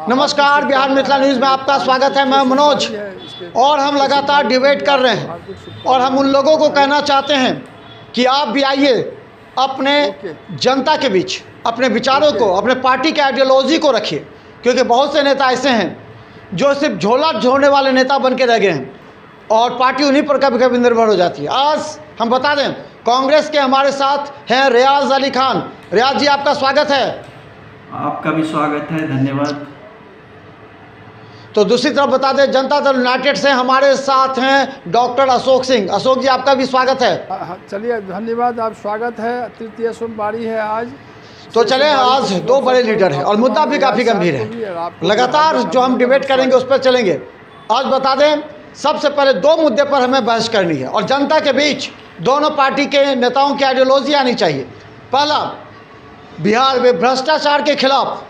नमस्कार, बिहार मिथिला न्यूज़ में आपका स्वागत है। मैं मनोज और हम लगातार डिबेट कर रहे हैं और हम उन लोगों को कहना चाहते हैं कि आप भी आइए, अपने जनता के बीच अपने विचारों को, अपने पार्टी के आइडियोलॉजी को रखिए, क्योंकि बहुत से नेता ऐसे हैं जो सिर्फ झोला झोड़ने वाले नेता बन के रह गए हैं और पार्टी उन्हीं पर कभी कभी निर्भर हो जाती है। आज हम बता दें, कांग्रेस के हमारे साथ हैं रियाज अली खान। रियाज जी, आपका स्वागत है। आपका भी स्वागत है, धन्यवाद। तो दूसरी तरफ बता दें, जनता दल यूनाइटेड से हमारे साथ हैं डॉक्टर अशोक सिंह। अशोक जी, आपका भी स्वागत है। चलिए, धन्यवाद। आप स्वागत है। तृतीय सोमवारी है आज। तो चले, आज दो बड़े लीडर हैं और मुद्दा भी काफ़ी गंभीर है। लगातार जो हम डिबेट करेंगे उस पर चलेंगे। आज बता दें, सबसे पहले दो मुद्दे पर हमें बहस करनी है और जनता के बीच दोनों पार्टी के नेताओं की आइडियोलॉजी आनी चाहिए। पहला, बिहार में भ्रष्टाचार के खिलाफ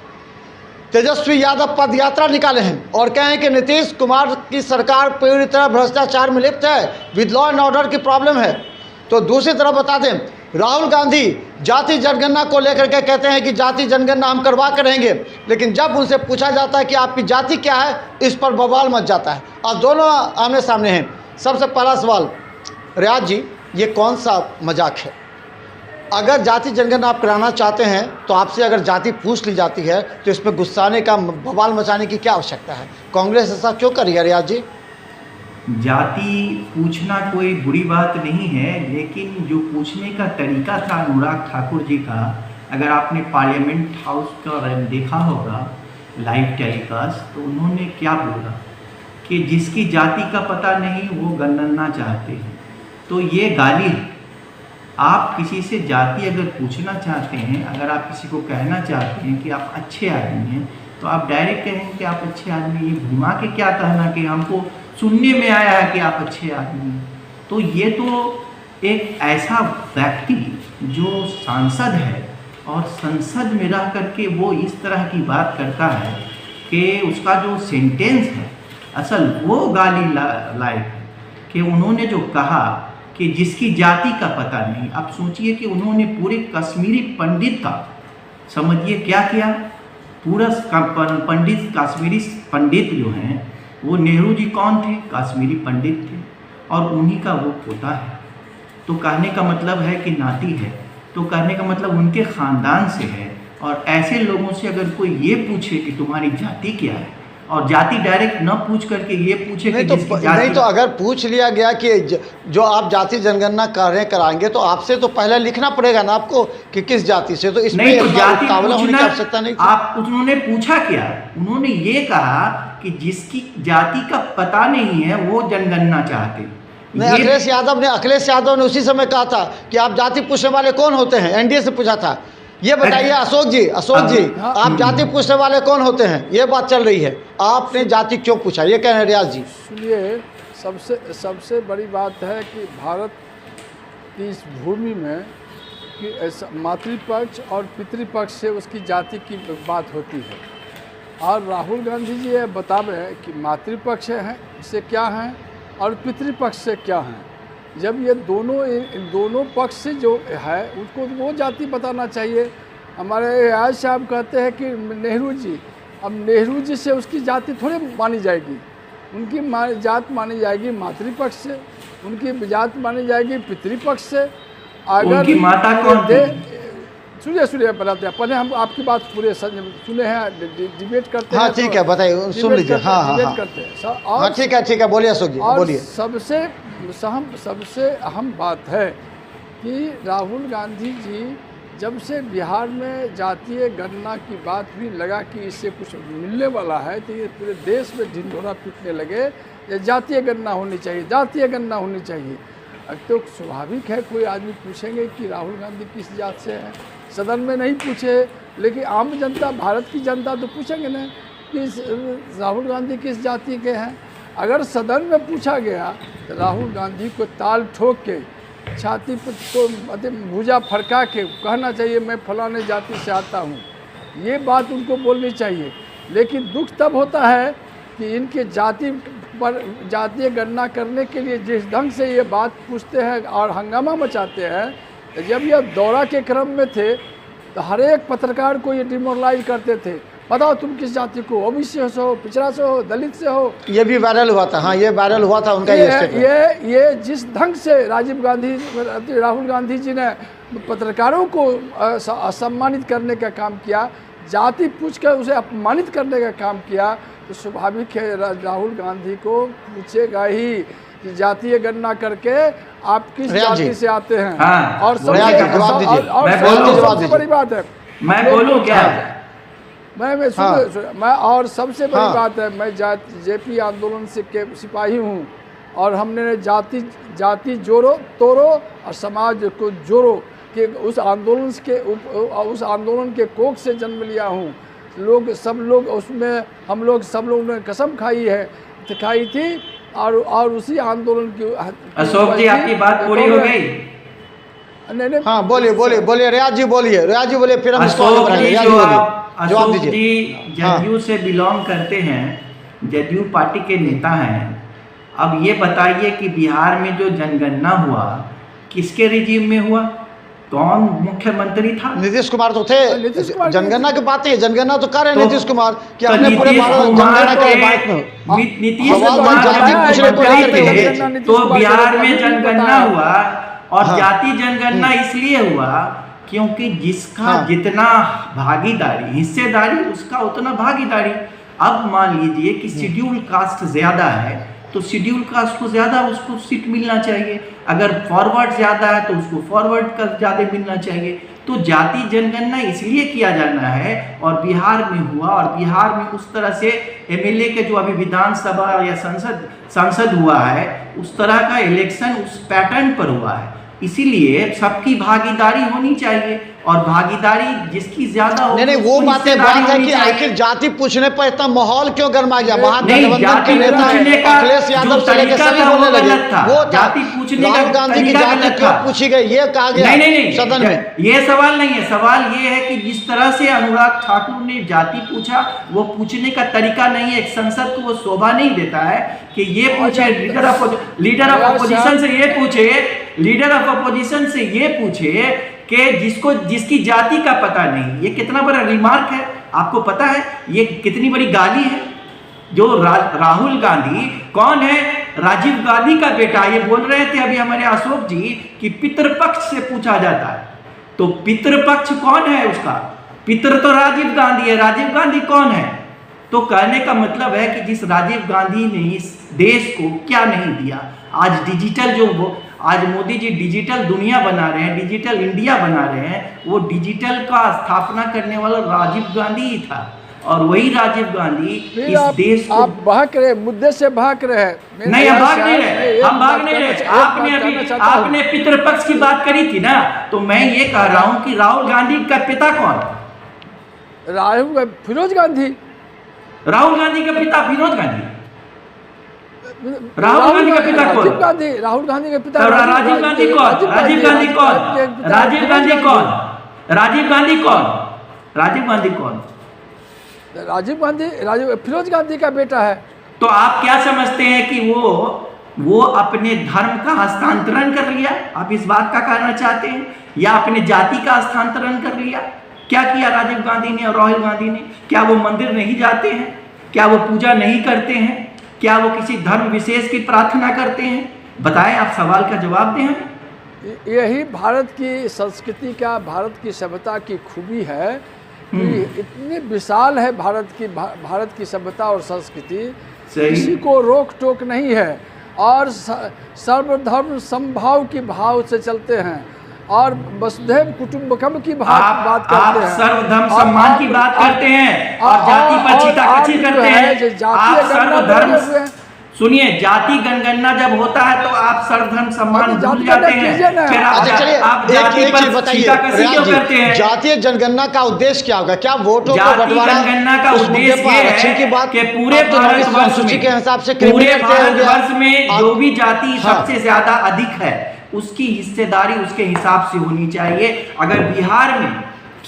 तेजस्वी यादव पद यात्रा निकाले हैं और कहें कि नीतीश कुमार की सरकार पूरी तरह भ्रष्टाचार में लिप्त है, विद लॉ एंड ऑर्डर की प्रॉब्लम है। तो दूसरी तरफ बता दें, राहुल गांधी जाति जनगणना को लेकर के कहते हैं कि जाति जनगणना हम करवा कर रहेंगे, लेकिन जब उनसे पूछा जाता है कि आपकी जाति क्या है, इस पर बवाल मच जाता है। अब दोनों आमने सामने हैं। सबसे पहला सवाल, रियाज जी, ये कौन सा मजाक है? अगर जाति जनगणना आप कराना चाहते हैं तो आपसे अगर जाति पूछ ली जाती है तो इसमें गुस्साने का, बवाल मचाने की क्या आवश्यकता है? कांग्रेस ऐसा क्यों कर रही है रियाज जी? जाति पूछना कोई बुरी बात नहीं है, लेकिन जो पूछने का तरीका था अनुराग ठाकुर जी का, अगर आपने पार्लियामेंट हाउस का देखा होगा लाइव टेलीकास्ट, तो उन्होंने क्या बोला कि जिसकी जाति का पता नहीं वो गणना चाहते हैं। तो ये गाली है। आप किसी से जाति अगर पूछना चाहते हैं, अगर आप किसी को कहना चाहते हैं कि आप अच्छे आदमी हैं, तो आप डायरेक्ट कहें कि आप अच्छे आदमी। ये घुमा के क्या कहना कि हमको सुनने में आया है कि आप अच्छे आदमी हैं। तो ये तो एक ऐसा व्यक्ति जो सांसद है और संसद में रह करके वो इस तरह की बात करता है कि उसका जो सेंटेंस है असल वो गाली लायक है कि उन्होंने जो कहा कि जिसकी जाति का पता नहीं। अब सोचिए कि उन्होंने पूरे कश्मीरी पंडित का, समझिए क्या किया, पूरा पंडित, कश्मीरी पंडित जो हैं वो नेहरू जी कौन थे? कश्मीरी पंडित थे और उन्हीं का वो पोता है। तो कहने का मतलब है कि नाती है, तो कहने का मतलब उनके ख़ानदान से है। और ऐसे लोगों से अगर कोई ये पूछे कि तुम्हारी जाति क्या है, और जाति डायरेक्ट न पूछ करके ये पूछे कि नहीं तो अगर पूछ लिया गया कि जो आप जाति जनगणना कराएंगे तो आपसे तो पहले लिखना पड़ेगा ना आपको कि किस जाति से। तो इसमें तो जाति होने की आवश्यकता नहीं। आप उन्होंने पूछा क्या? उन्होंने ये कहा कि जिसकी जाति का पता नहीं है वो जनगणना चाहते। नहीं, अखिलेश यादव ने उसी समय कहा था कि आप जाति पूछने वाले कौन होते हैं, एनडीए से पूछा था। ये बताइए अशोक जी, आप जाति पूछने वाले कौन होते हैं? ये बात चल रही है, आपने जाति क्यों पूछा, ये कह रहे हैं रियाज जी? सुनिए, सबसे बड़ी बात है कि भारत की इस भूमि में कि मातृपक्ष और पितृपक्ष से उसकी जाति की बात होती है। और राहुल गांधी जी ये बता रहे हैं कि मातृपक्ष है से क्या हैं और पितृपक्ष से क्या हैं। जब ये दोनों पक्ष से जो है उसको वो जाति बताना चाहिए। हमारे आज साहब कहते हैं कि नेहरू जी, अब नेहरू जी से उसकी जाति थोड़ी मानी जाएगी। उनकी जात मानी जाएगी मातृपक्ष से, उनकी जात मानी जाएगी पितृपक्ष से। अगर उनकी माता कौन थी? सुनिए बताते हैं, पहले हम आपकी बात पूरे सुने हैं, डिबेट करते हैं। हाँ ठीक है, बताइए, सुन लीजिए। हाँ, डिबेट करते हैं। और ठीक है, बोलिए अशोक जी, बोलिए। सबसे अहम बात है कि राहुल गांधी जी जब से बिहार में जातीय गणना की बात भी लगा कि इससे कुछ मिलने वाला है, तो ये पूरे देश में ढिंढोरा पीटने लगे, ये जातीय गणना होनी चाहिए, जातीय गणना होनी चाहिए। अब तो स्वाभाविक है, कोई आदमी पूछेंगे कि राहुल गांधी किस जात से है। सदन में नहीं पूछे, लेकिन आम जनता, भारत की जनता तो पूछेंगे ना कि राहुल गांधी किस जाति के हैं। अगर सदन में पूछा गया तो राहुल गांधी को ताल ठोक के, छाती पर को भुजा फड़का के कहना चाहिए मैं फलाने जाति से आता हूँ। ये बात उनको बोलनी चाहिए। लेकिन दुख तब होता है कि इनके जाति पर जातीय गणना करने के लिए जिस ढंग से ये बात पूछते हैं और हंगामा मचाते हैं, जब यह दौरा के क्रम में थे तो हर एक पत्रकार को ये डिमोरलाइज करते थे। बताओ तुम किस जाति को, ओबीसी से हो, पिछड़ा से हो, दलित से हो। ये भी वायरल हुआ था, हाँ ये वायरल हुआ था उनका ये स्टेटमेंट। ये जिस ढंग से राहुल गांधी जी ने पत्रकारों को असम्मानित करने का काम किया, जाति पूछकर उसे अपमानित करने का काम किया, तो स्वाभाविक है राहुल गांधी को पूछेगा ही कि जातीय गणना करके आप किस जाति से आते हैं। हाँ, और सबसे बड़ी बात है, मैं बोलूं क्या, मैं और सबसे बड़ी बात है, मैं जेपी आंदोलन से के सिपाही हूँ और हमने जाति जोड़ो तोड़ो और समाज को जोड़ो कि उस आंदोलन के कोख से जन्म लिया हूँ। सब लोग उसमें, सब लोगों ने कसम खाई थी और उसी आंदोलन की। अशोक जी आपकी बात पूरी हो गई? नहीं, हाँ बोलिए रियाज जी बोलिए, फिर हम इसको आगे बढ़ाएंगे। अशोक जी जदयू से बिलोंग करते हैं, जदयू पार्टी के नेता हैं। अब ये बताइए कि बिहार में जो जनगणना हुआ किसके रिजीम में हुआ, कौन मुख्यमंत्री था? नीतीश कुमार तो थे। जनगणना की बात है, जनगणना तो कर रहे हैं नीतीश कुमार कि तो हमने पूरे जनगणना के भारत में तो बिहार में जनगणना हुआ और जाति जनगणना इसलिए हुआ क्योंकि जिसका जितना भागीदारी, हिस्सेदारी, उसका उतना भागीदारी। अब मान लीजिए कि शेड्यूल कास्ट ज्यादा है तो शेड्यूल कास्ट को ज़्यादा उसको सीट मिलना चाहिए, अगर फॉरवर्ड ज़्यादा है तो उसको फॉरवर्ड का ज़्यादा मिलना चाहिए। तो जाति जनगणना इसलिए किया जाना है और बिहार में हुआ, और बिहार में उस तरह से एमएलए के जो अभी विधानसभा या संसद हुआ है उस तरह का इलेक्शन उस पैटर्न पर हुआ है। इसीलिए सबकी भागीदारी होनी चाहिए और भागीदारी जिसकी ज्यादा हो। नहीं वो बातें बात है कि आखिर जाति पूछने पर इतना माहौल क्यों गर्मा गया? महागठबंधन के नेता अखिलेश यादव से लेकर सभी बोलने लगे वो जाति पूछने का राहुल गांधी की जाति क्यों पूछी गई, ये कहा गया नहीं सदन में। ये सवाल नहीं है, सवाल ये है कि जिस तरह से अनुराग ठाकुर ने जाति पूछा वो पूछने का तरीका नहीं है। एक संसद को वो शोभा नहीं देता है कि ये पूछे, लीडर ऑफ अपोजिशन से ये पूछे, लीडर ऑफ अपोजिशन से ये पूछे कि जिसकी जाति का पता नहीं। ये कितना बड़ा रिमार्क है, आपको पता है ये कितनी बड़ी गाली है? जो राहुल गांधी कौन है? राजीव गांधी का बेटा। ये बोल रहे थे अभी हमारे अशोक जी कि पितृपक्ष से पूछा जाता है, तो पितृपक्ष कौन है उसका? पितृ तो राजीव गांधी है, राजीव गांधी कौन है? तो कहने का मतलब है कि जिस राजीव गांधी ने इस देश को क्या नहीं दिया। आज डिजिटल आज मोदी जी डिजिटल दुनिया बना रहे हैं, डिजिटल इंडिया बना रहे हैं, वो डिजिटल का स्थापना करने वाला राजीव गांधी ही था। और वही राजीव गांधी इस देश को आप बहक रहे, मुद्दे से बहक रहे हैं। नहीं, हम भाग नहीं रहे, हम भाग नहीं रहे। आपने पितृपक्ष की बात करी थी ना, तो मैं ये कह रहा हूँ कि राहुल गांधी का पिता कौन? फिरोज गांधी। राहुल गांधी का पिता फिरोज गांधी। राहुल गांधी का पिता कौन? राहुल गांधी का पिता राजीव गांधी कौन? राजीव गांधी कौन? राजीव गांधी कौन? राजीव गांधी कौन? राजीव गांधी कौन? राजीव फिरोज गांधी का बेटा है। तो आप क्या समझते हैं कि वो अपने धर्म का हस्तांतरण कर लिया? आप इस बात का कहना चाहते हैं? या अपने जाति का हस्तांतरण कर लिया? क्या किया राजीव गांधी ने और राहुल गांधी ने? क्या वो मंदिर नहीं जाते हैं? क्या वो पूजा नहीं करते हैं? क्या वो किसी धर्म विशेष की प्रार्थना करते हैं? बताएं, आप सवाल का जवाब दें हमें। यही भारत की संस्कृति का, भारत की सभ्यता की खूबी है कि इतनी विशाल है भारत की सभ्यता और संस्कृति, किसी को रोक टोक नहीं है और सर्वधर्म समभाव की भाव से चलते हैं और वसुधैव कुटुंबकम की बात करते हैं। सर्वधर्म सम्मान की बात करते हैं और जाति पर चीताकच्छी करते हैं। आप सर्वधर्म, सुनिए, जाति जनगणना जब होता है तो आप सर्वधर्म सम्मान भूल जाते हैं, फिर आप जाति पर चीताकच्छी क्यों करते हैं? जातीय जनगणना का उद्देश्य क्या होगा? क्या वोटों का बंटवारा? जनगणना का उद्देश्य ये है कि पूरे भारतवर्ष में जो भी जाति सबसे ज्यादा अधिक है उसकी हिस्सेदारी उसके हिसाब से होनी चाहिए। अगर बिहार में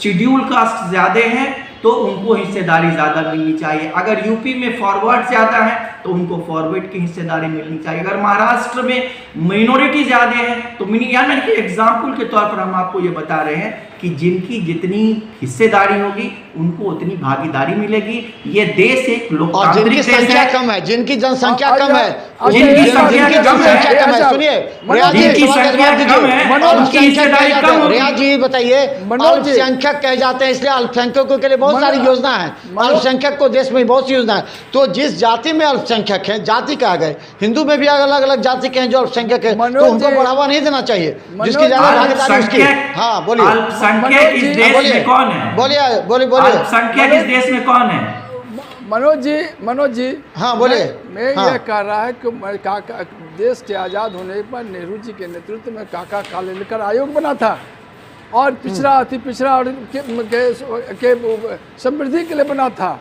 शेड्यूल कास्ट ज्यादा है तो उनको हिस्सेदारी ज़्यादा मिलनी चाहिए। अगर यूपी में फॉरवर्ड ज़्यादा है तो उनको फॉरवर्ड की हिस्सेदारी मिलनी चाहिए। अगर महाराष्ट्र में माइनॉरिटी ज़्यादा है तो यानी कि एग्जाम्पल के तौर पर हम आपको ये बता रहे हैं कि जिनकी जितनी हिस्सेदारी होगी उनको उतनी भागीदारी मिलेगी। ये देश एक और लोकतांत्रिक जिनकी देश संख्या है। कम है, जिनकी जनसंख्या कम है, जिनकी संख्या जनसंख्या कम है, ऐसा- सुनिए मनोज जी, रियाज जी, जिनकी सवाल का संख्या जवाब दीजिए। कम है, मनोज उनकी अल्पसंख्यक हिस्सेदारी कहे कम जाते हैं। होगी। रियाज जी बताइए, मनोज जी। अल्पसंख्यक कहे जाते हैं, इसलिए अल्पसंख्यकों के लिए बहुत मनोज- सारी योजना है। मनोज- अल्पसंख्यक को देश में बहुत सी योजना है। तो जिस जाति में अल्पसंख्यक है, जाति कहा गए, हिंदू में भी अलग अलग जाति के हैं जो अल्पसंख्यक है, मनोज तो उनको जी, बढ़ावा नहीं देना चाहिए, मनोज जिसकी ज्यादा जी, भागीदारी उसकी। हाँ बोलिए, अल्पसंख्यक मनोज इस जी, देश बोलिए में कौन है? बोलिए बोलिए बोलिए। अल्पसंख्यक इस देश में कौन है? मनोज जी, हाँ, बोलिए। मैं हाँ। ये कह रहा है कि काका देश के आज़ाद होने पर नेहरू जी के नेतृत्व में काका कालेलकर आयोग बना था और पिछड़ा अति पिछड़ा और के समृद्धि के लिए बना था,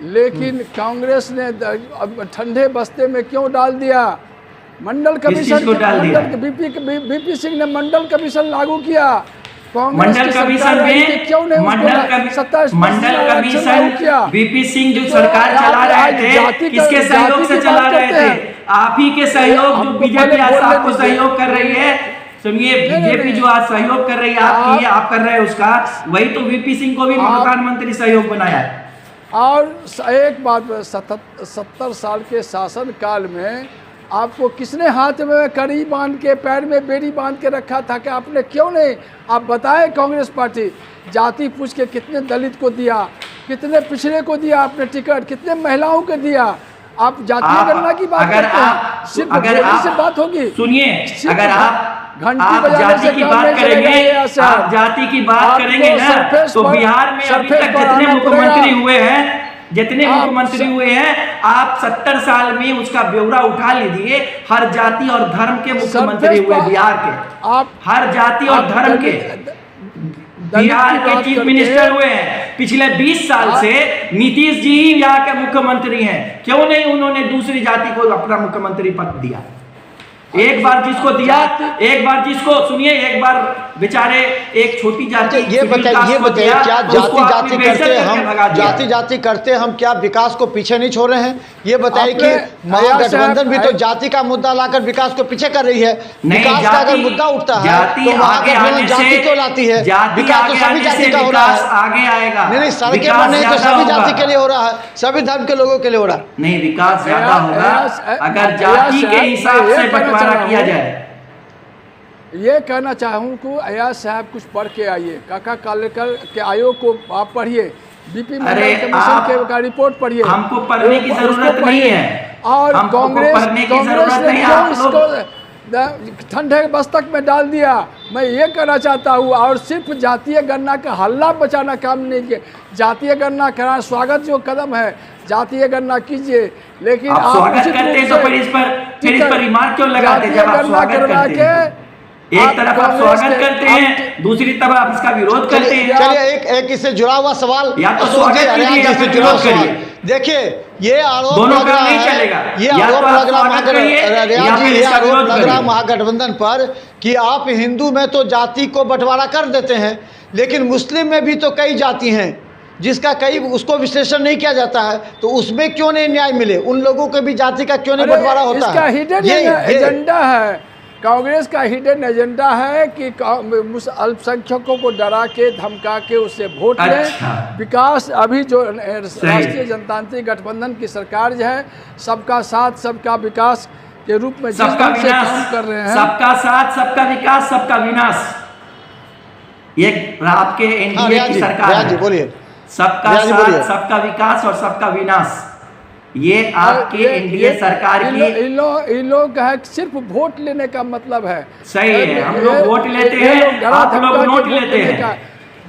लेकिन कांग्रेस ने अब ठंडे बस्ते में क्यों डाल दिया? मंडल कमीशन को डाल दिया? बीपी सिंह ने मंडल कमीशन लागू किया। कांग्रेस मंडल की सरकार कमीशन आई थी, में क्यों नहीं मंडल कमीशन बीपी सिंह जो सरकार चला रहे थे, किसके सहयोग से चला रहे थे? आप ही के सहयोग, जो बीजेपी आज आपको सहयोग कर रही है। सुनिए, बीजेपी जो आज सहयोग कर रही है आपकी, आप कर रहे हैं उसका, वही तो वीपी सिंह को भी प्रधानमंत्री सहयोग बनाया है। और एक बात, 70 साल के शासन काल में आपको किसने हाथ में कड़ी बांध के, पैर में बेड़ी बांध के रखा था कि आपने क्यों नहीं? आप बताएं, कांग्रेस पार्टी जाति पूछ के कितने दलित को दिया, कितने पिछड़े को दिया आपने टिकट, कितने महिलाओं को दिया? आप जातीय गणना की बात करते हैं, सिर्फ बोलने से बात होगी? सुनिए, अगर आप घंटी जाति की बात करेंगे, आप जाति की बात करेंगे ना, तो बिहार में अभी तक जितने मुख्यमंत्री हुए हैं, जितने मुख्यमंत्री हुए हैं, आप 70 साल में उसका ब्यौरा उठा लीजिए। हर जाति और धर्म के मुख्यमंत्री हुए बिहार के, आप हर जाति और धर्म के बिहार के चीफ मिनिस्टर हुए हैं। पिछले 20 साल से नीतीश जी ही यहाँ के मुख्यमंत्री हैं। क्यों नहीं उन्होंने दूसरी जाति को अपना मुख्यमंत्री पद दिया? एक बार जिसको दिया, एक बार जिसको, सुनिए, एक बार बेचारे एक छोटी जाति, ये बताइए क्या जाति करते हम क्या विकास को पीछे नहीं छोड़ रहे हैं? ये बताइए कि महागठबंधन भी तो जाति का मुद्दा लाकर विकास को पीछे कर रही है। विकास का अगर मुद्दा उठता है तो महागठबंधन जाति को लाती है। विकास तो सभी जाति का हो रहा है, आगे आएगा। नहीं, सड़कें बन रही तो सभी जाति के लिए हो रहा है, सभी धर्म के लोगों के लिए हो रहा है। नहीं, विकास ज्यादा होगा अगर जाति के हिसाब से बंटवारा किया जाए। ये कहना चाहूँ कि अयाज साहब कुछ पढ़ के आइए, काका कालेलकर के आयोग को आप पढ़िए, बीपी मंडल कमीशन का रिपोर्ट पढ़िए। हमको पढ़ने की जरूरत नहीं है, और कांग्रेस ने क्यों इसको ठंडे बस्तक में डाल दिया? मैं ये कहना चाहता हूँ। और सिर्फ जातीय गणना का हल्ला बचाना काम नहीं किया। जातीय गणना करा, स्वागत जो कदम है, जातीय गणना कीजिए, लेकिन आप स्वागत करते हैं तो फिर इस पर रिमार्क क्यों लगाते हैं? जब आप स्वागत करते हैं, एक तरफ आप स्वागत करते हैं, दूसरी तरफ आप इसका विरोध करते हैं। चलिए एक इससे जुड़ा हुआ सवाल, या तो स्वागत कीजिए या फिर विरोध करिए। देखिए ये आरोप दोनों लग रहा नहीं है, चलेगा। ये आरोप लग स्वागत रहा महागठबंधन पर कि आप हिंदू में तो जाति को बंटवारा कर देते हैं, लेकिन मुस्लिम में भी तो कई जाति हैं जिसका कई उसको विश्लेषण नहीं किया जाता है, तो उसमें क्यों नहीं न्याय मिले? उन लोगों के भी जाति का क्यों नहीं बंटवारा होता है? इसका हिडन एजेंडा है, कांग्रेस का हिडन एजेंडा है कि अल्पसंख्यकों को डरा के धमका के उससे वोट लें। विकास अभी जो राष्ट्रीय जनतांत्रिक गठबंधन की सरकार जो है, सबका साथ सबका विकास के रूप में जिस ढंग से काम कर रहे हैं, सबका साथ सबका विकास सबका विनाश, ये आपके एनडीए की सरकार है। बोलिए, सबका साथ सबका विकास और सबका विनाश, ये आपके एनडीए सरकार की। इन लोग है सिर्फ वोट लेने का मतलब है। सही है, हम लोग वोट लेते हैं, आप लोग नोट लेते हैं।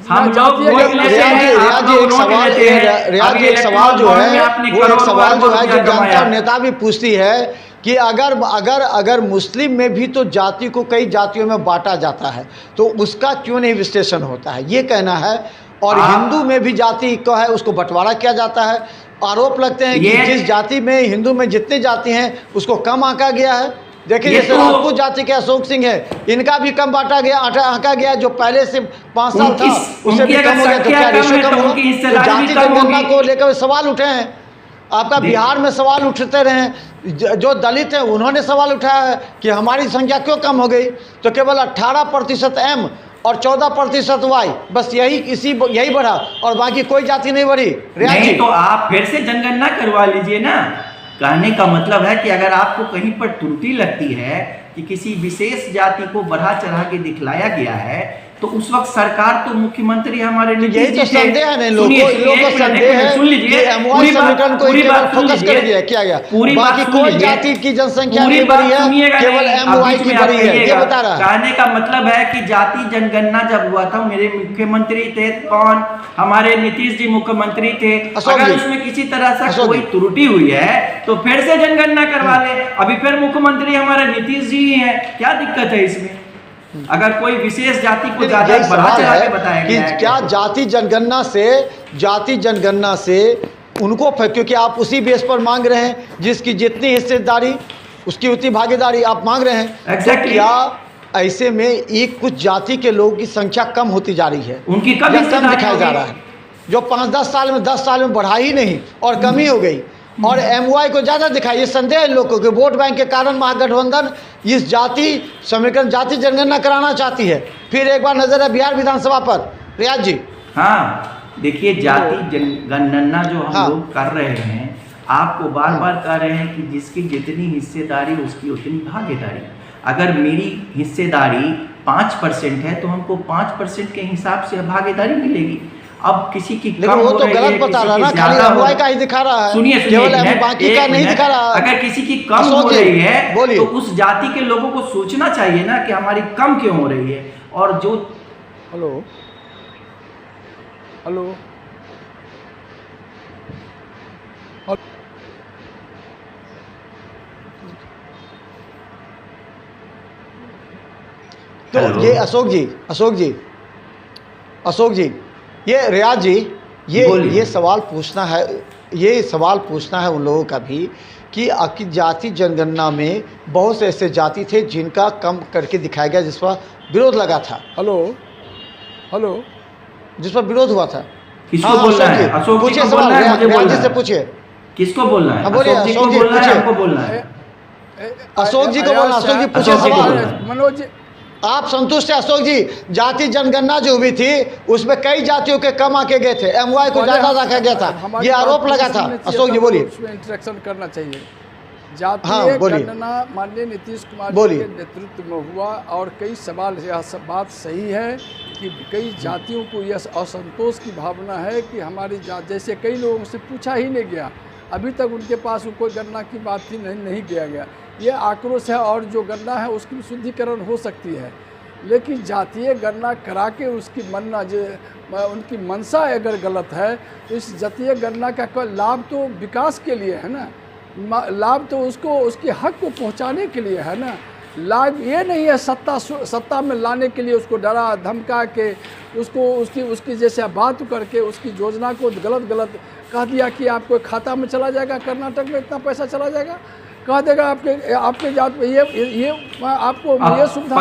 हम लोग वोट लेते हैं, आप लोग नोट लेते हैं। रियाज एक सवाल जो है वो एक सवाल जो है जो जनता नेता भी पूछती है कि अगर मुस्लिम में भी तो जाति को कई जातियों में बांटा जाता है तो उसका क्यों नहीं विश्लेषण होता है, ये कहना है। और हिंदू में भी जाति को है उसको बंटवारा किया जाता है। आरोप लगते हैं कि जिस जाति में हिंदू में जितनी जाति हैं उसको कम आंका गया है। देखिए जैसे राजपूत जाति के अशोक सिंह है, इनका भी कम बांटा गया, आंका गया, जो पहले से 5 साल था उससे भी कम हो गया। तो क्या रेशो कम हुआ? तो जाति जनगणना को लेकर सवाल उठे हैं। आपका बिहार में सवाल उठते रहे, जो दलित हैं उन्होंने सवाल उठाया है कि हमारी संख्या क्यों कम हो गई। तो केवल 18% एम और 14% वाई, बस यही बढ़ा और बाकी कोई जाति नहीं बढ़ी। रियाज जी, नहीं तो आप फिर से जनगणना करवा लीजिए ना। कहने का मतलब है कि अगर आपको कहीं पर त्रुटि लगती है कि किसी विशेष जाति को बढ़ा चढ़ा के दिखलाया गया है, तो उस वक्त सरकार तो मुख्यमंत्री हमारे यही तो संदेह है लोगों को संदेह है कि एमवाई समीकरण को केवल फोकस कर दिया किया गया, बाकी कोई जाति की जनसंख्या नहीं बढ़ी है, केवल एमवाई की बढ़ी है, ये बता रहा है। कहने का मतलब है कि जाति जनगणना जब हुआ था, मेरे मुख्यमंत्री थे कौन, हमारे नीतीश जी मुख्यमंत्री थे, अगर उसमें किसी तरह से कोई त्रुटि हुई है तो फिर से जनगणना करवा ले। अभी फिर मुख्यमंत्री हमारे नीतीश जी ही है, क्या दिक्कत है इसमें? अगर कोई विशेष जाति को ज्यादा बढ़ा चढ़ा के बताया गया है, क्या जाति जनगणना से उनको, क्योंकि आप उसी बेस पर मांग रहे हैं जिसकी जितनी हिस्सेदारी उसकी उतनी भागीदारी आप मांग रहे हैं। Exactly. तो क्या ऐसे में एक कुछ जाति के लोगों की संख्या कम होती जा रही है, उनकी कम दिखाया जा रहा है, जो 10 साल में बढ़ा ही नहीं और कमी हो गई, और एमवाई को ज़्यादा दिखाई। ये संदेह है लोगों के वोट बैंक के कारण महागठबंधन इस जाति समीकरण जाति जनगणना कराना चाहती है। फिर एक बार नजर है बिहार विधानसभा पर, रियाज जी। हाँ देखिए, जाति जनगणना जो हम लोग कर रहे हैं, आपको बार बार कह रहे हैं कि जिसकी जितनी हिस्सेदारी उसकी उतनी भागीदारी। अगर मेरी हिस्सेदारी 5% है तो हमको 5% के हिसाब से भागीदारी मिलेगी। अब किसी की लेकिन वो तो गलत बता रहा ना, खाली एमवाई का ही दिखा रहा है, सुनिए केवल बाकी का नहीं दिखा रहा। अगर किसी की कम हो रही है तो उस जाति के लोगों को सोचना चाहिए ना कि हमारी कम क्यों हो रही है। और जो हेलो तो ये अशोक जी, ये रियाज जी, ये सवाल पूछना है उन लोगों का भी कि जाति जनगणना में बहुत से ऐसे जाति थे जिनका कम करके दिखाया गया, जिस पर विरोध लगा था। हेलो जिस पर विरोध हुआ था। किसको बोलना है? अशोक जी को बोलना है, मुझे बोलना है। से पूछिए किसको बोलना है? बोलिए, अशोक जी को बोलना है, हमको बोलना है। अशोक जी को बोलना, अशोक जी पूछिए सवाल। मनोज, आप संतुष्ट है अशोक जी? जाति जनगणना जो हुई थी उसमें कई जातियों के कम आके गए थे, एमवाई को ज्यादा रखा गया था, ये आरोप लगा था। अशोक जी बोलिए। उसमें इंटरेक्शन करना चाहिए। जातीय गणना माननीय नीतीश कुमार जी के नेतृत्व में हुआ और कई सवाल, यह सब बात सही है कि कई जातियों को यह असंतोष की भावना है कि हमारी जात, जैसे कई लोगों से पूछा ही नहीं गया, अभी तक उनके पास कोई गणना की बात ही नहीं किया गया, ये आक्रोश है। और जो गणना है उसकी शुद्धिकरण हो सकती है, लेकिन जातीय गणना करा के उसकी मनना जो उनकी मंशा अगर गलत है तो इस जातीय गणना का कोई लाभ तो विकास के लिए है ना, लाभ तो उसको उसके हक को पहुंचाने के लिए है ना, लाभ ये नहीं है सत्ता में लाने के लिए उसको डरा धमका के उसको उसकी जैसे बात करके उसकी योजना को गलत कह दिया कि आपको खाता में चला जाएगा, कर्नाटक में इतना पैसा चला जाएगा, कह देगा आपके जात में ये आपको ये सुविधा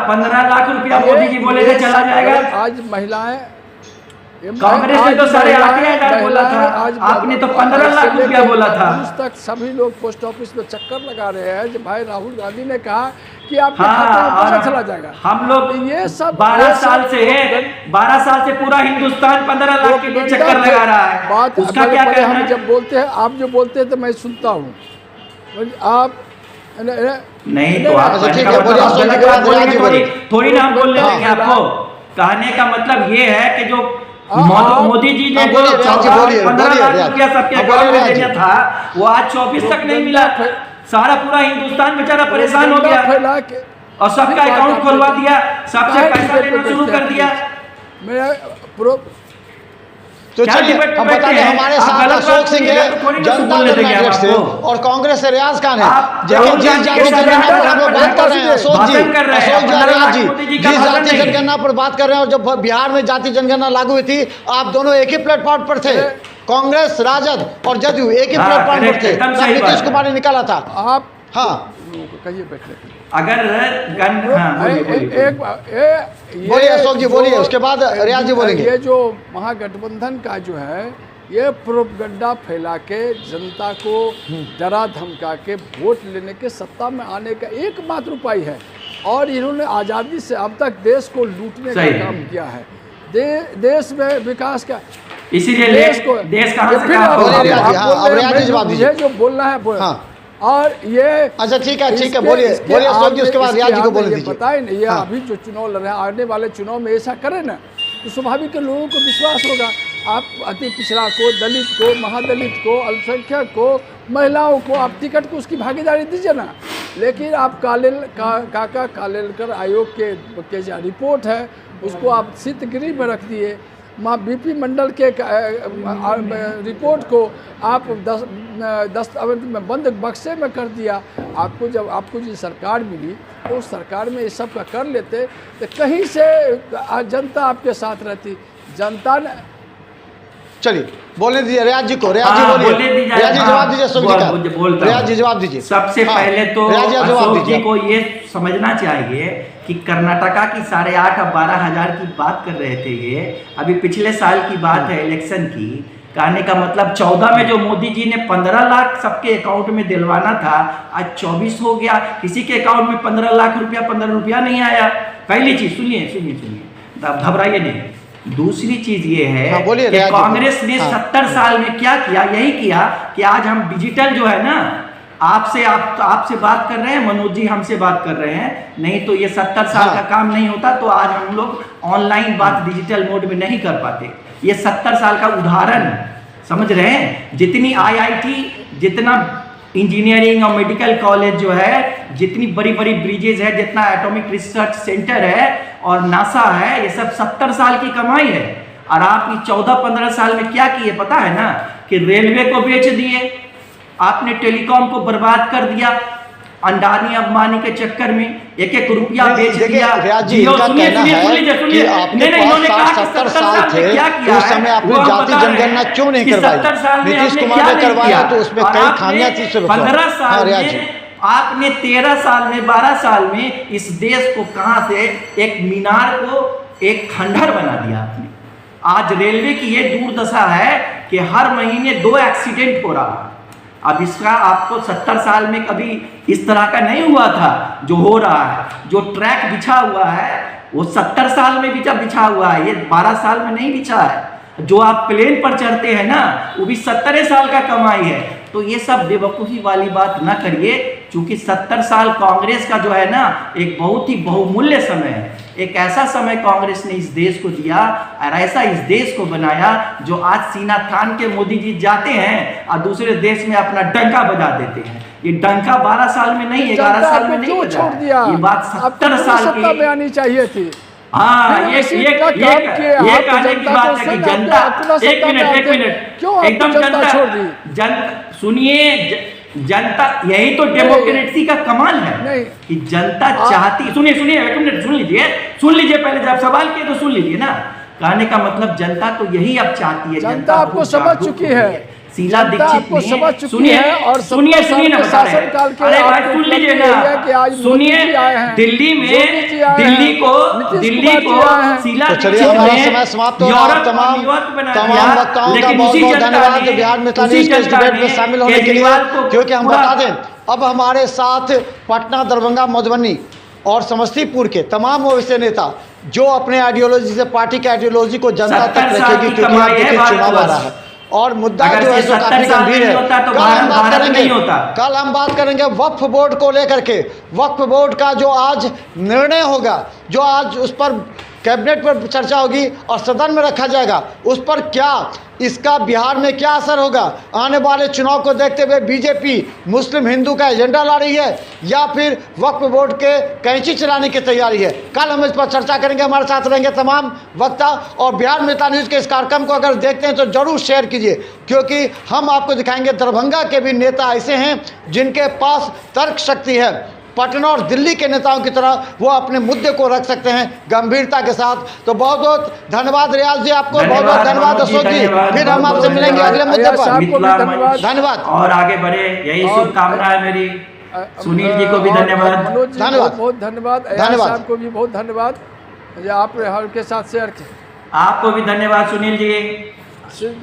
15 लाख रुपया मोदी जी बोले थे चला जाएगा। आज महिलाएं, कांग्रेस ने तो 8,500 बोला था, आपने तो 15 लाख रुपया बोला था। आज तक सभी लोग पोस्ट ऑफिस में चक्कर लगा रहे हैं जब भाई राहुल गांधी ने कहा कि आपके खाते में पैसा चला जाएगा। हम लोग ये सब 12 साल से पूरा हिंदुस्तान 15 लाख के लिए चक्कर लगा रहा है। बात उसका क्या कहना है? हम जब बोलते हैं, आप जो बोलते हैं तो मैं सुनता हूँ, आप नहीं तो आप थोड़ी ना बोलने देंगे आपको। कहने का मतलब ये है कि जो मोदी जी ने जो 15 लाख रुपया सबके अकाउंट में देना था वो आज 24 तक नहीं मिला। सारा पूरा हिंदुस्तान बेचारा परेशान हो गया और सबका अकाउंट खुलवा दिया, सबसे पैसा लेना शुरू कर दिया। तो चलिए हम बता दें, हमारे साथ अशोक सिंह है जनता दल यूनाइटेड से और कांग्रेस से रियाज खान है। जिस जाति जनगणना पर हम लोग बात कर रहे हैं अशोक जी रियाज जी, जिस जाति जनगणना पर बात कर रहे हैं और जब बिहार में जाति जनगणना लागू हुई थी आप दोनों एक ही प्लेटफॉर्म पर थे, कांग्रेस राजद और जदयू एक ही प्लेटफॉर्म पर थे, नीतीश कुमार ने निकाला था। आप कहिए बैठे अगर बोलिए अशोक जी बोलिए, उसके बाद रियाज जी बोलेंगे। ये जो महागठबंधन का जो है ये प्रोपगंडा फैला के जनता को डरा धमका के वोट लेने के सत्ता में आने का एकमात्र उपाय है। और इन्होंने आज़ादी से अब तक देश को लूटने का सही। काम किया है। देश में विकास का इसीलिए देश को देश कहाँ ये से फिर कहाँ आप- पहुँच बोलिए गया? रियाज जी, हाँ, अब रियाज जी जवाब दीजिए। मुझे जो बोलना है बोल। हाँ। और ये अच्छा ठीक है इसके- बोलिए इसके बोलिए अशोक जी, आगे- उसके बाद इसके रियाज जी को आगे बोलने ये दीजिए। बताए नहीं, ये हाँ। अभी जो चुनाव लड़ रहे हैं, आने वाले चुनाव में ऐसा करें ना तो स्वाभाविक है लोगों को विश्वास होगा। आप अति पिछड़ा को, दलित को, महादलित को, अल्पसंख्यक को, महिलाओं को आप टिकट को उसकी भागीदारी दीजिए ना। लेकिन आप काका कालेलकर आयोग के जो रिपोर्ट है उसको आप शीतगृह में रख दिए। माँ बीपी मंडल के रिपोर्ट को आप दस्तावेज में बंद बक्से में कर दिया। जब आपको जो सरकार मिली तो उस सरकार में ये सब का कर लेते तो कहीं से जनता आपके साथ रहती। जनता ने चलिए बोलने दीजिए रियाज जी को। रियाज जी हाँ, बोलिए। बोलने दीजिए। रियाज जी हाँ, जवाब दीजिए अशोक जी का। बोलता रियाज हूँ। जी जवाब दीजिए। सबसे हाँ, पहले तो रियाज जी जवाब अशोक जी दीजिए। को ये समझना चाहिए कि कर्नाटका की 8,500 और 12,000 की बात कर रहे थे। ये अभी पिछले साल की बात है इलेक्शन की। कहने का मतलब 14 में जो मोदी जी ने 15 लाख सबके अकाउंट में दिलवाना था, आज 24 हो गया। किसी के अकाउंट में 15 लाख रुपया 15 रुपया नहीं आया। पहली चीज सुनिए, घबराइए नहीं। दूसरी चीज ये है हाँ, बोलिए, कि रियाज जी। कांग्रेस ने हाँ। 70 साल में क्या किया, यही किया कि आज हम डिजिटल जो है ना, आपसे बात कर रहे हैं, मनोज जी हमसे बात कर रहे हैं, नहीं तो ये 70 साल हाँ। का काम नहीं होता तो आज हम लोग ऑनलाइन बात डिजिटल मोड में नहीं कर पाते। ये 70 साल का उदाहरण समझ रहे हैं। जितनी IIT, जितना इंजीनियरिंग और मेडिकल कॉलेज जो है, जितनी बड़ी बड़ी ब्रिजेज है, जितना एटॉमिक रिसर्च सेंटर है और नासा है, ये सब 70 साल की कमाई है। और आप 14-15 साल में क्या किए पता है ना, कि रेलवे को बेच दिए, आपने टेलीकॉम को बर्बाद कर दिया अंडानी अंबानी के चक्कर में, एक रुपया बेच देखिए, दिया। रियाज जी, जियो, इनका सुनिए, कहना सुनिए, है सुनिए, कि आपके नहीं, पास इन्होंने कहा कि 70 70 साल थे, में क्या किया उस समय है, आपने वो हम जाति बता रहे हैं जनगणना क्यों नहीं कि करवाई? 70 साल में नीतीश हमने कुमार क्या ने नहीं करवाया किया। तो उसमें और कई आपने खामियां थी। 15 हाँ, साल रियाज जी। में आपने 13 साल में 12 साल में इस देश को कहां से एक मीनार को एक खंडहर बना दिया आपने। आज रेलवे की ये दुर्दशा है कि हर महीने 2 एक्सीडेंट हो रहा है। अब इसका आपको 70 साल में कभी इस तरह का नहीं हुआ था जो हो रहा है। जो ट्रैक बिछा हुआ है वो 70 साल में बिछा हुआ है, ये 12 साल में नहीं बिछा है। जो आप प्लेन पर चढ़ते हैं ना, वो भी 70 साल का कमाई है। तो ये सब बेवकूफ़ी वाली बात ना करिए, क्योंकि 70 साल कांग्रेस का जो है ना, एक बहुत ही बहुमूल्य समय है। एक ऐसा समय कांग्रेस ने इस देश को दिया और ऐसा इस देश को बनाया जो आज सीना थान के मोदी जी जाते हैं और दूसरे देश में अपना डंका बजा देते हैं। ये डंका 12 साल में नहीं, 11 साल में नहीं बजा। छोड़ दिया, ये बात 70 साल की में आनी चाहिए थी। हाँ, फिर ये इसी ये का काम किए, आप कहने की जनता बात को है कि सुन, जनता, अपना एक सत्ता में मिनट आते, क्यों आपने एकदम जनता जनता छोड़ दी? सुनिए, जनता, यही तो डेमोक्रेसी का कमाल है नहीं। कि जनता चाहती। सुनिए, एक मिनट सुन लीजिए पहले, जब सवाल किए तो सुन लीजिए ना। कहने का मतलब जनता तो यही अब चाहती है। जनता आपको बहुत समझ जागरूक चुकी हो गई है। शीला जनता दीक्षित आपको ने- समझ चुकी सुनिए, है और सुनिए 70 साल ना, के बता रहे हैं। शासनकाल के अरे भाई आपको सुन लीजिए उपलब्धि ना, है कि आज मोदी सुनिए, जी आए हैं, दिल्ली योगी जी में आए हैं, दिल्ली को नीतीश कुमार जी आए हैं। शीला तो चलिए, दीक्षित हमारा ने समय समाप्त हो रहा है। यूरोप और तमाम न्यूयॉर्क बना तमाम दिया, वक्ताओं का लेकिन बहुत उसी बहुत जनता धन्यवाद ने- बिहार मितान उसी न्यूज़ के इस जनता डिबेट में ने शामिल होने के लिए। केजरीवाल को क्योंकि हम पूरा- बता दें, अब हमारे साथ पटना, दरभंगा, मधुबनी और समस्तीपुर के तमाम वैसे नेता जो अपने आइडियोलॉजी से, पार्टी की आइडियोलॉजी को जनता 70 तक साल रखेगी, की क्योंकि कमाई अब है देखिए भारत चुनाव आ वर्ष। रहा है और मुद्दा अगर जो है ये सो 70 काफी साल गंभीर नहीं है। होता तो कल हम बात भारत करेंगे, नहीं होता। कल हम बात करेंगे वक्फ बोर्ड को लेकर के। वक्फ बोर्ड का जो आज निर्णय होगा, जो आज उस पर कैबिनेट पर चर्चा होगी और सदन में रखा जाएगा, उस पर क्या, इसका बिहार में क्या असर होगा? आने वाले चुनाव को देखते हुए बीजेपी मुस्लिम हिंदू का एजेंडा ला रही है या फिर वक्फ बोर्ड के कैंची चलाने की तैयारी है? कल हम इस पर चर्चा करेंगे। हमारे साथ रहेंगे तमाम वक्ता और बिहार मितान न्यूज़ के इस कार्यक्रम को अगर देखते हैं तो जरूर शेयर कीजिए, क्योंकि हम आपको दिखाएंगे दरभंगा के भी नेता ऐसे हैं जिनके पास तर्क शक्ति है। पटना और दिल्ली के नेताओं की तरह वो अपने मुद्दे को रख सकते हैं गंभीरता के साथ। तो बहुत बहुत धन्यवाद रियाज जी, आपको बहुत बहुत धन्यवाद अशोक जी। फिर हम आपसे मिलेंगे अगले मुद्दे पर। धन्यवाद। और आगे बढ़े, यही शुभकामना है मेरी। सुनील जी को भी धन्यवाद। मनोज जी धन्यवाद। बहुत धन्यवाद। धन्यवाद साहब को भी बहुत धन्यवाद जो आप हर के साथ शेयर किए। आपको भी धन्यवाद सुनील जी।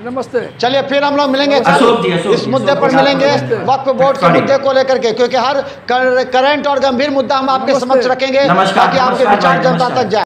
नमस्ते। चलिए फिर हम लोग मिलेंगे कल अशोक जी, अशोक इस जी, मुद्दे अशोक पर जी, मिलेंगे नमस्ते। वक्फ बोर्ड के Sorry। मुद्दे को लेकर के, क्योंकि हर करंट और गंभीर मुद्दा हम आपके नमस्ते। समक्ष रखेंगे नमस्कार, ताकि आपके नमस्कार विचार भाई, जनता नमस्कार। तक जाए।